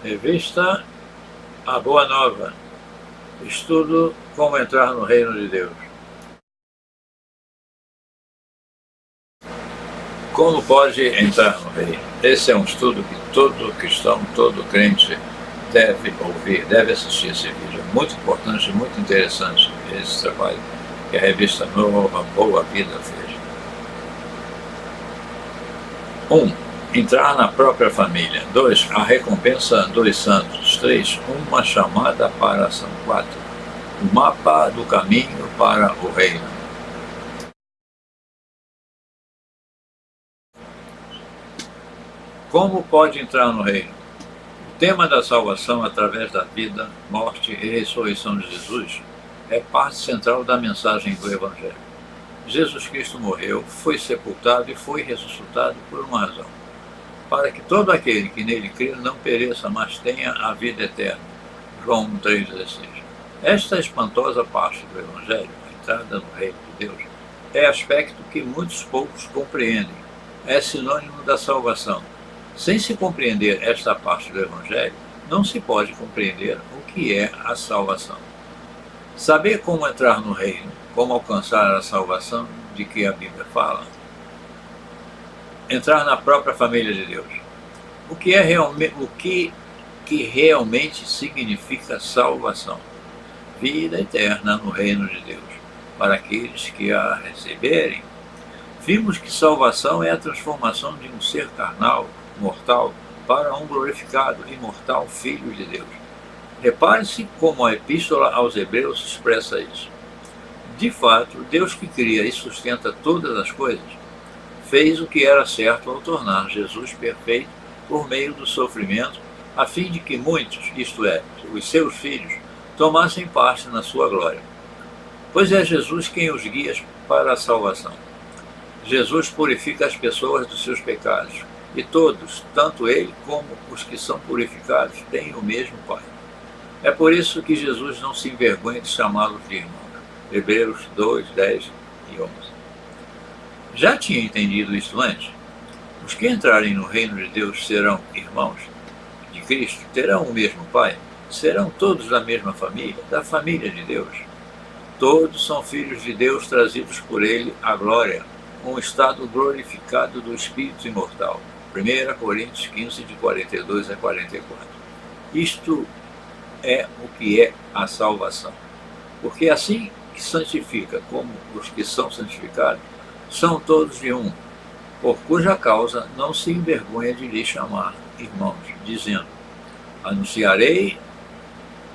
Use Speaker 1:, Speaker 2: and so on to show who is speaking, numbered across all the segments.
Speaker 1: Revista A Boa Nova. Estudo Como Entrar no Reino de Deus. Como pode entrar no reino? Esse é um estudo que todo cristão, todo crente deve ouvir, deve assistir esse vídeo. É muito importante, muito interessante esse trabalho que a revista Nova Boa Vida fez. 1. Entrar na própria família. 2. A recompensa dos santos. 3. Uma chamada para a ação. 4. O mapa do caminho para o reino. Como pode entrar no reino? O tema da salvação através da vida, morte e ressurreição de Jesus é parte central da mensagem do Evangelho. Jesus Cristo morreu, foi sepultado e foi ressuscitado por uma razão: para que todo aquele que nele crê não pereça, mas tenha a vida eterna. João 3,16. Esta espantosa parte do Evangelho, a entrada no reino de Deus, é aspecto que muitos poucos compreendem. É sinônimo da salvação. Sem se compreender esta parte do Evangelho, não se pode compreender o que é a salvação. Saber como entrar no reino, como alcançar a salvação de que a Bíblia fala. Entrar na própria família de Deus. O que realmente significa salvação? Vida eterna no reino de Deus, para aqueles que a receberem. Vimos que salvação é a transformação de um ser carnal, mortal, para um glorificado, imortal Filho de Deus. Repare-se como a Epístola aos Hebreus expressa isso. De fato, Deus que cria e sustenta todas as coisas, fez o que era certo ao tornar Jesus perfeito por meio do sofrimento, a fim de que muitos, isto é, os seus filhos, tomassem parte na sua glória. Pois é Jesus quem os guia para a salvação. Jesus purifica as pessoas dos seus pecados, e todos, tanto ele como os que são purificados, têm o mesmo Pai. É por isso que Jesus não se envergonha de chamá-los de irmãos. Hebreus 2, 10 e 11. Já tinha entendido isso antes? Os que entrarem no reino de Deus serão irmãos de Cristo, terão o mesmo Pai, serão todos da mesma família, da família de Deus. Todos são filhos de Deus trazidos por ele à glória, um estado glorificado do Espírito imortal. 1 Coríntios 15, de 42 a 44. Isto é o que é a salvação. Porque assim que santifica como os que são santificados, são todos de um, por cuja causa não se envergonha de lhe chamar irmãos, dizendo: anunciarei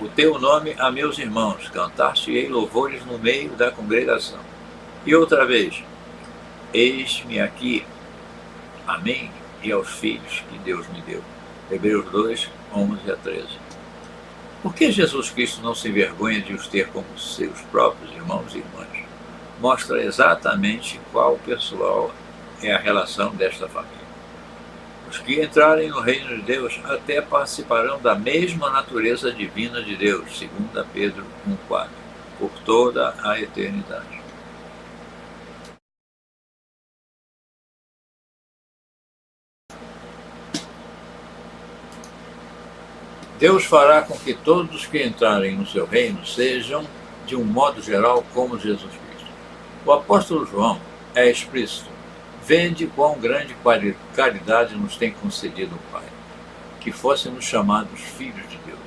Speaker 1: o teu nome a meus irmãos, cantar-te-ei louvores no meio da congregação. E outra vez: eis-me aqui, a mim e aos filhos que Deus me deu. Hebreus 2, 11 a 13. Por que Jesus Cristo não se envergonha de os ter como seus próprios irmãos e irmãs? Mostra exatamente qual pessoal é a relação desta família. Os que entrarem no reino de Deus até participarão da mesma natureza divina de Deus, 2 Pedro 1,4, por toda a eternidade. Deus fará com que todos que entrarem no seu reino sejam, de um modo geral, como Jesus Cristo. O apóstolo João é explícito: vede quão grande caridade nos tem concedido o Pai, que fôssemos chamados filhos de Deus.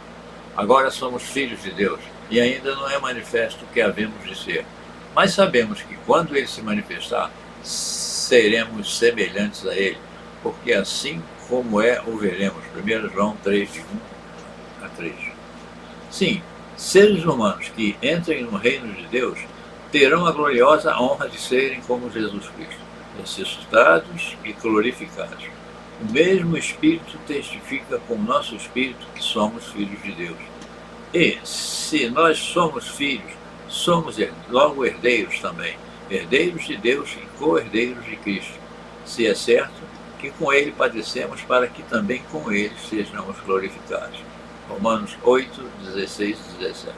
Speaker 1: Agora somos filhos de Deus, e ainda não é manifesto o que havemos de ser. Mas sabemos que quando ele se manifestar, seremos semelhantes a ele, porque assim como é, o veremos. 1 João 3, de 1 a 3. Sim, seres humanos que entrem no reino de Deus terão a gloriosa honra de serem como Jesus Cristo, ressuscitados e glorificados. O mesmo Espírito testifica com o nosso Espírito que somos filhos de Deus. E, se nós somos filhos, somos logo herdeiros também, herdeiros de Deus e co-herdeiros de Cristo, se é certo que com ele padecemos, para que também com ele sejamos glorificados. Romanos 8, 16 e 17.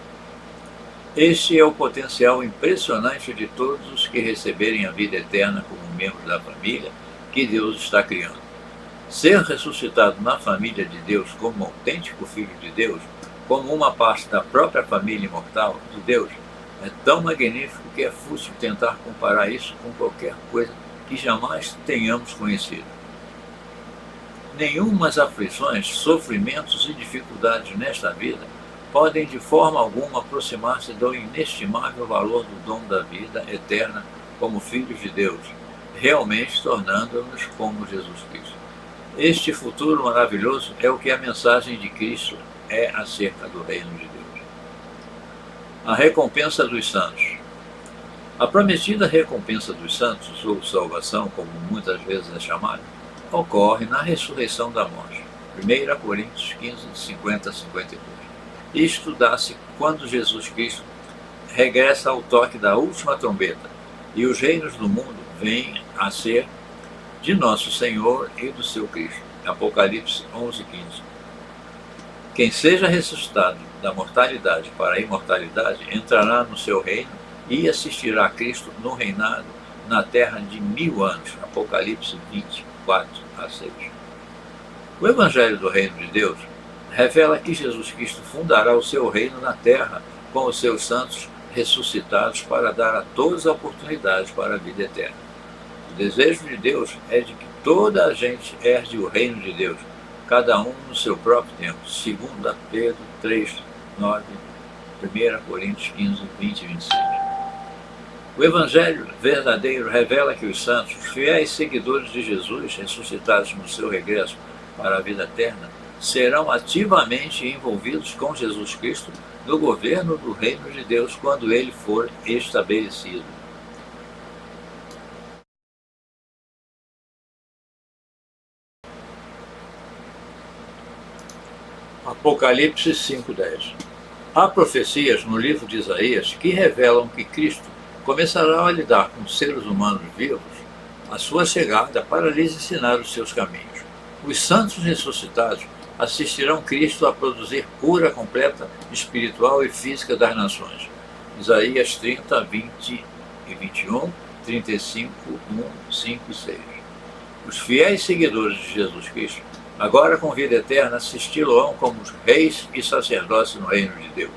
Speaker 1: Este é o potencial impressionante de todos os que receberem a vida eterna como membros da família que Deus está criando. Ser ressuscitado na família de Deus como autêntico filho de Deus, como uma parte da própria família imortal de Deus, é tão magnífico que é fútil tentar comparar isso com qualquer coisa que jamais tenhamos conhecido. Nenhumas aflições, sofrimentos e dificuldades nesta vida podem de forma alguma aproximar-se do inestimável valor do dom da vida eterna como filhos de Deus, realmente tornando-nos como Jesus Cristo. Este futuro maravilhoso é o que a mensagem de Cristo é acerca do reino de Deus. A recompensa dos santos. A prometida recompensa dos santos, ou salvação, como muitas vezes é chamada, ocorre na ressurreição da morte. 1 Coríntios 15, 50 a 52. Isto dá-se quando Jesus Cristo regressa ao toque da última trombeta, e os reinos do mundo vêm a ser de nosso Senhor e do seu Cristo. Apocalipse 11, 15. Quem seja ressuscitado da mortalidade para a imortalidade entrará no seu reino e assistirá a Cristo no reinado na terra de 1000 anos. Apocalipse 24 a 6. O Evangelho do Reino de Deus revela que Jesus Cristo fundará o seu reino na terra com os seus santos ressuscitados para dar a todos a oportunidade para a vida eterna. O desejo de Deus é de que toda a gente herde o reino de Deus, cada um no seu próprio tempo. 2 Pedro 3, 9, 1 Coríntios 15, 20 e 26. O Evangelho verdadeiro revela que os santos, os fiéis seguidores de Jesus, ressuscitados no seu regresso para a vida eterna, serão ativamente envolvidos com Jesus Cristo no governo do reino de Deus quando ele for estabelecido. Apocalipse 5:10. Há profecias no livro de Isaías que revelam que Cristo começará a lidar com seres humanos vivos à sua chegada para lhes ensinar os seus caminhos. Os santos ressuscitados assistirão Cristo a produzir cura completa espiritual e física das nações. Isaías 30, 20 e 21, 35, 1, 5 e 6. Os fiéis seguidores de Jesus Cristo, agora com vida eterna, assisti-lo-ão como os reis e sacerdotes no reino de Deus.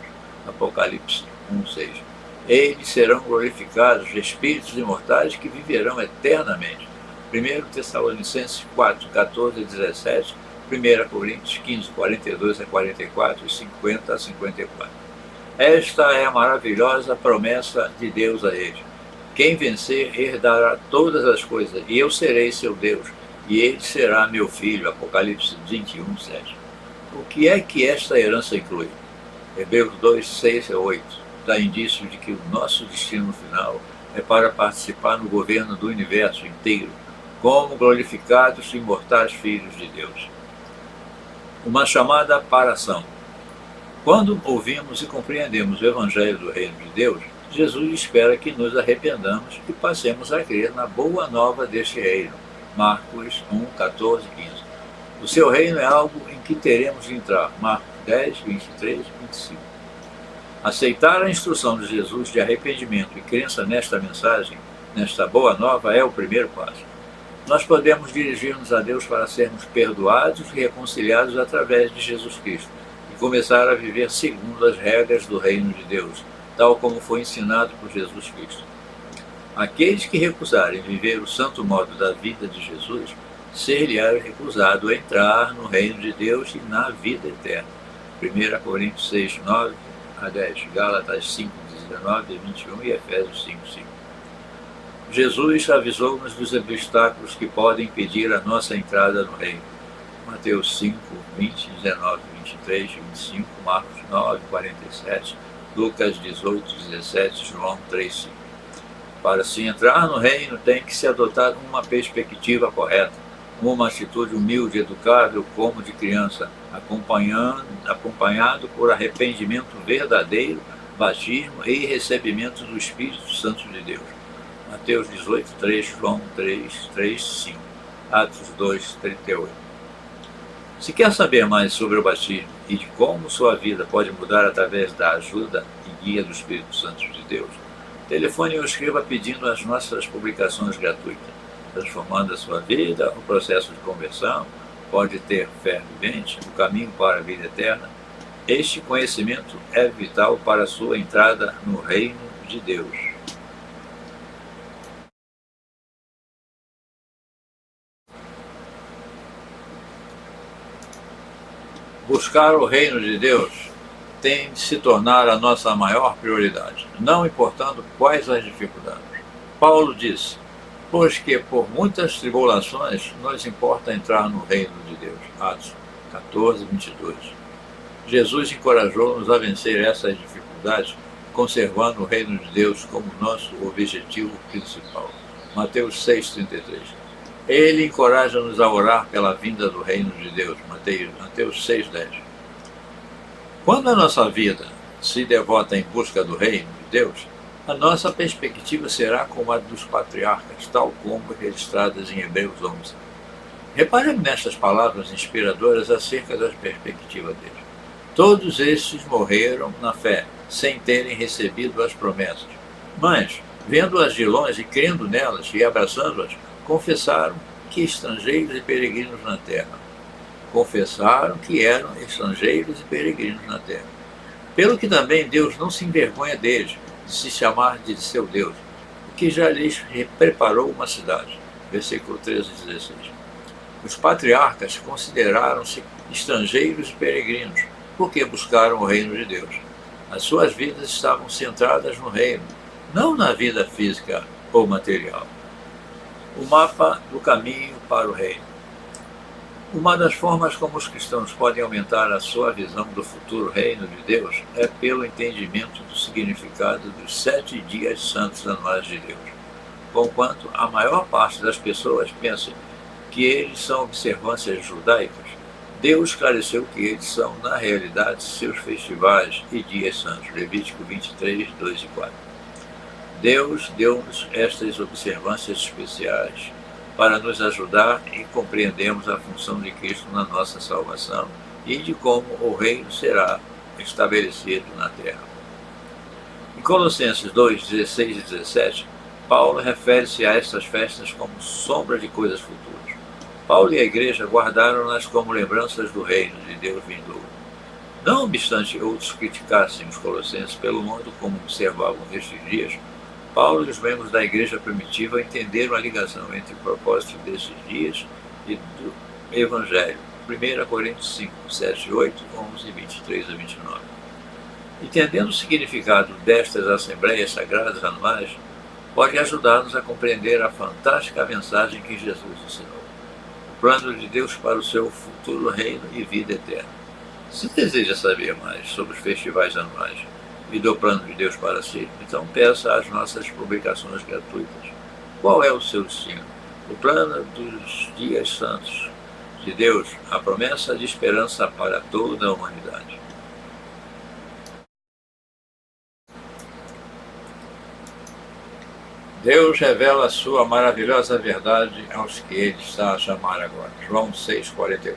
Speaker 1: Apocalipse 1, 6. Eles serão glorificados, espíritos imortais que viverão eternamente. 1 Tessalonicenses 4, 14 a 17, 1 Coríntios 15, 42 a 44 e 50 a 54. Esta é a maravilhosa promessa de Deus a eles. Quem vencer herdará todas as coisas, e eu serei seu Deus, e ele será meu filho. Apocalipse 21, 7. O que é que esta herança inclui? Hebreus 2, 6 a 8 dá indício de que o nosso destino final é para participar no governo do universo inteiro, como glorificados e imortais filhos de Deus. Uma chamada para a ação. Quando ouvimos e compreendemos o Evangelho do Reino de Deus, Jesus espera que nos arrependamos e passemos a crer na boa nova deste reino. Marcos 1, 14 e 15. O seu reino é algo em que teremos de entrar. Marcos 10, 23 e 25. Aceitar a instrução de Jesus de arrependimento e crença nesta mensagem, nesta boa nova, é o primeiro passo. Nós podemos dirigir-nos a Deus para sermos perdoados e reconciliados através de Jesus Cristo e começar a viver segundo as regras do reino de Deus, tal como foi ensinado por Jesus Cristo. Aqueles que recusarem viver o santo modo da vida de Jesus, ser-lhe-á recusado entrar no reino de Deus e na vida eterna. 1 Coríntios 6, 9 a 10, Gálatas 5, 19 a 21 e Efésios 5, 5. Jesus avisou-nos dos obstáculos que podem impedir a nossa entrada no reino. Mateus 5, 20, 19, 23 e 25, Marcos 9, 47, Lucas 18, 17, João 3, 5. Para se entrar no reino tem que se adotar uma perspectiva correta, uma atitude humilde, educável como de criança, acompanhado por arrependimento verdadeiro, batismo e recebimento do Espírito Santo de Deus. Mateus 18, 3, João 3, 3, 5, Atos 2, 38. Se quer saber mais sobre o batismo e de como sua vida pode mudar através da ajuda e guia do Espírito Santo de Deus, telefone ou escreva pedindo as nossas publicações gratuitas, transformando a sua vida, o processo de conversão, pode ter fé vivente, o caminho para a vida eterna, este conhecimento é vital para a sua entrada no reino de Deus. Buscar o reino de Deus tem de se tornar a nossa maior prioridade, não importando quais as dificuldades. Paulo disse: pois que por muitas tribulações nos importa entrar no reino de Deus. Atos 14, 22. Jesus encorajou-nos a vencer essas dificuldades, conservando o reino de Deus como nosso objetivo principal. Mateus 6,33. Ele encoraja-nos a orar pela vinda do reino de Deus. Mateus 6,10. Quando a nossa vida se devota em busca do reino de Deus, a nossa perspectiva será como a dos patriarcas, tal como registradas em Hebreus 11. Reparemos nestas palavras inspiradoras acerca das perspectivas deles. Todos estes morreram na fé, sem terem recebido as promessas. Mas, vendo-as de longe e crendo nelas e abraçando-as, confessaram que estrangeiros e peregrinos na terra. Confessaram que eram estrangeiros e peregrinos na terra. Pelo que também Deus não se envergonha deles, de se chamar de seu Deus, porque já lhes preparou uma cidade. Versículo 13 e 16. Os patriarcas consideraram-se estrangeiros e peregrinos, porque buscaram o reino de Deus. As suas vidas estavam centradas no reino, não na vida física ou material. O mapa do caminho para o reino. Uma das formas como os cristãos podem aumentar a sua visão do futuro reino de Deus é pelo entendimento do significado dos 7 dias santos anuais de Deus. Conquanto a maior parte das pessoas pensa que eles são observâncias judaicas, Deus esclareceu que eles são, na realidade, seus festivais e dias santos. Levítico 23, 2 e 4. Deus deu-nos estas observâncias especiais para nos ajudar e compreendermos a função de Cristo na nossa salvação e de como o reino será estabelecido na terra. Em Colossenses 2, 16 e 17, Paulo refere-se a estas festas como sombra de coisas futuras. Paulo e a igreja guardaram-nas como lembranças do reino de Deus vindouro. Não obstante outros criticassem os colossenses pelo modo como observavam estes dias, Paulo e os membros da igreja primitiva entenderam a ligação entre o propósito desses dias e do Evangelho. 1 Coríntios 5, 7 e 8, 11, 23 a 29. Entendendo o significado destas assembleias sagradas anuais, pode ajudar-nos a compreender a fantástica mensagem que Jesus ensinou. O plano de Deus para o seu futuro reino e vida eterna. Se deseja saber mais sobre os festivais anuais e do plano de Deus para si, então peça as nossas publicações gratuitas. Qual é o seu destino? O plano dos dias santos de Deus, a promessa de esperança para toda a humanidade. Deus revela a sua maravilhosa verdade aos que ele está a chamar agora. João 6,44.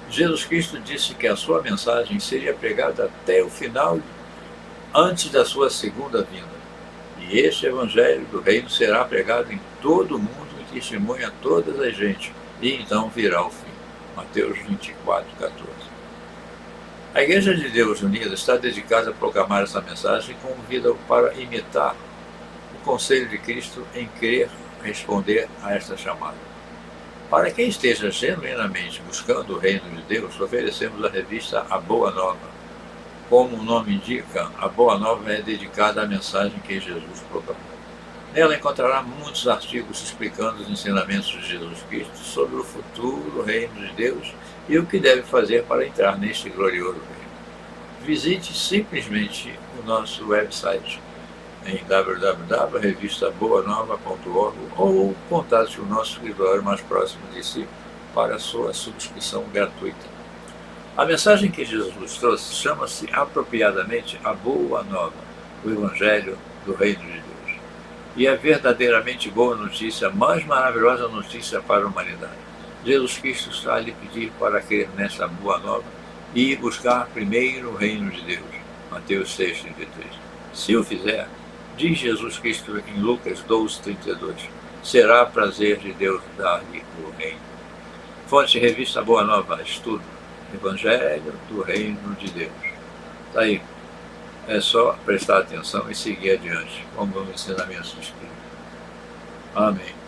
Speaker 1: Jesus Cristo disse que a sua mensagem seria pregada até o final, antes da sua segunda vinda. E este evangelho do reino será pregado em todo o mundo e testemunha a todas as gentes, e então virá o fim. Mateus 24, 14. A Igreja de Deus Unida está dedicada a proclamar essa mensagem e convida-o para imitar o conselho de Cristo em querer responder a esta chamada. Para quem esteja genuinamente buscando o reino de Deus, oferecemos a revista A Boa Nova. Como o nome indica, a Boa Nova é dedicada à mensagem que Jesus proclamou. Nela encontrará muitos artigos explicando os ensinamentos de Jesus Cristo sobre o futuro reino de Deus e o que deve fazer para entrar neste glorioso reino. Visite simplesmente o nosso website em www.revistaboanova.org ou contate o nosso escritório mais próximo de si para a sua subscrição gratuita. A mensagem que Jesus trouxe chama-se apropriadamente a Boa Nova, o Evangelho do Reino de Deus. E é verdadeiramente boa notícia, a mais maravilhosa notícia para a humanidade. Jesus Cristo está a lhe pedir para crer nessa Boa Nova e buscar primeiro o Reino de Deus. Mateus 6,33. Se o fizer, diz Jesus Cristo em Lucas 12,32, será prazer de Deus dar-lhe o reino. Fonte Revista Boa Nova Estudo, Evangelho do Reino de Deus. Está aí. É só prestar atenção e seguir adiante, como os ensinamentos do Espírito. Amém.